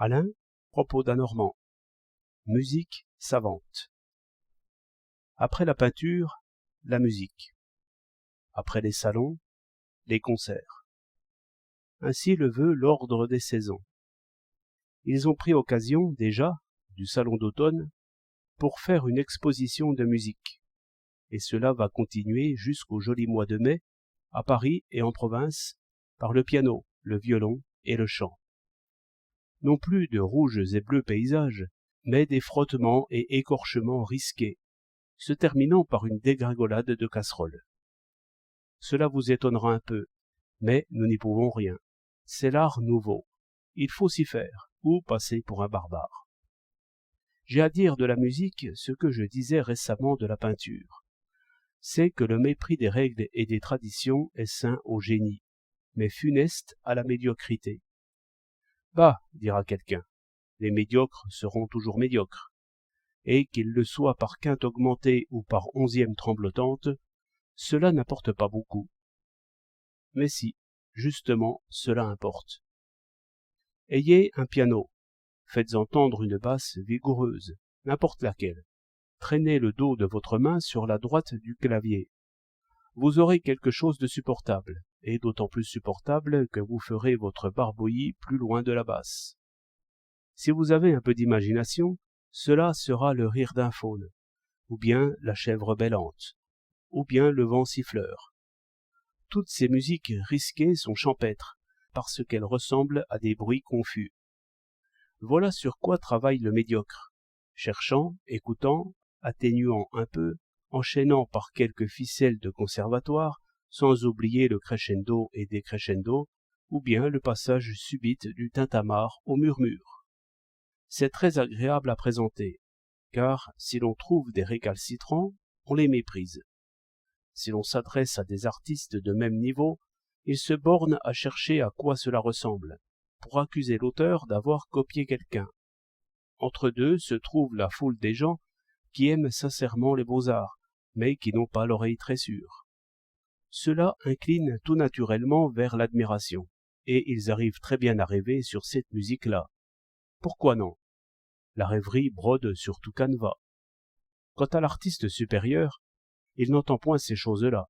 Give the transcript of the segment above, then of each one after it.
Alain, propos d'un Normand. Musique savante. Après la peinture, la musique. Après les salons, les concerts. Ainsi le veut l'ordre des saisons. Ils ont pris occasion, déjà, du salon d'automne, pour faire une exposition de musique. Et cela va continuer jusqu'au joli mois de mai, à Paris et en province, par le piano, le violon et le chant. Non plus de rouges et bleus paysages, mais des frottements et écorchements risqués, se terminant par une dégringolade de casseroles. Cela vous étonnera un peu, mais nous n'y pouvons rien. C'est l'art nouveau. Il faut s'y faire, ou passer pour un barbare. J'ai à dire de la musique ce que je disais récemment de la peinture. C'est que le mépris des règles et des traditions est sain au génie, mais funeste à la médiocrité. Bah, dira quelqu'un, les médiocres seront toujours médiocres, et qu'ils le soient par quinte augmentée ou par 11e tremblotante, cela n'importe pas beaucoup. Mais si, justement, cela importe. Ayez un piano, faites entendre une basse vigoureuse, n'importe laquelle. Traînez le dos de votre main sur la droite du clavier. Vous aurez quelque chose de supportable, et d'autant plus supportable que vous ferez votre barbouillis plus loin de la basse. Si vous avez un peu d'imagination, cela sera le rire d'un faune, ou bien la chèvre bêlante, ou bien le vent siffleur. Toutes ces musiques risquées sont champêtres, parce qu'elles ressemblent à des bruits confus. Voilà sur quoi travaille le médiocre, cherchant, écoutant, atténuant un peu, enchaînant par quelques ficelles de conservatoire, sans oublier le crescendo et décrescendo, ou bien le passage subite du tintamarre au murmure. C'est très agréable à présenter, car si l'on trouve des récalcitrants, on les méprise. Si l'on s'adresse à des artistes de même niveau, ils se bornent à chercher à quoi cela ressemble, pour accuser l'auteur d'avoir copié quelqu'un. Entre deux se trouve la foule des gens qui aiment sincèrement les beaux-arts, mais qui n'ont pas l'oreille très sûre. Cela incline tout naturellement vers l'admiration, et ils arrivent très bien à rêver sur cette musique-là. Pourquoi non? La rêverie brode sur tout canevas. Quant à l'artiste supérieur, il n'entend point ces choses-là.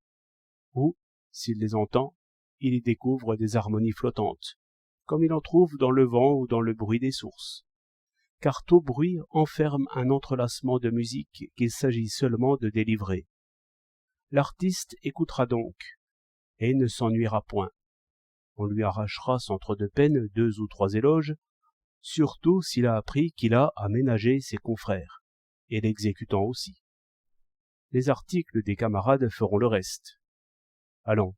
Ou, s'il les entend, il y découvre des harmonies flottantes, comme il en trouve dans le vent ou dans le bruit des sources. Car tout bruit enferme un entrelacement de musique qu'il s'agit seulement de délivrer. L'artiste écoutera donc, et ne s'ennuiera point. On lui arrachera sans trop de peine 2 ou 3 éloges, surtout s'il a appris qu'il a à ménager ses confrères, et l'exécutant aussi. Les articles des camarades feront le reste. Allons,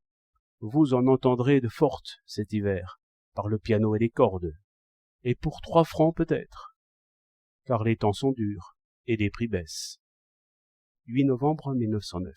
vous en entendrez de fortes cet hiver, par le piano et les cordes, et pour 3 francs peut-être, car les temps sont durs et les prix baissent. 8 novembre 1909.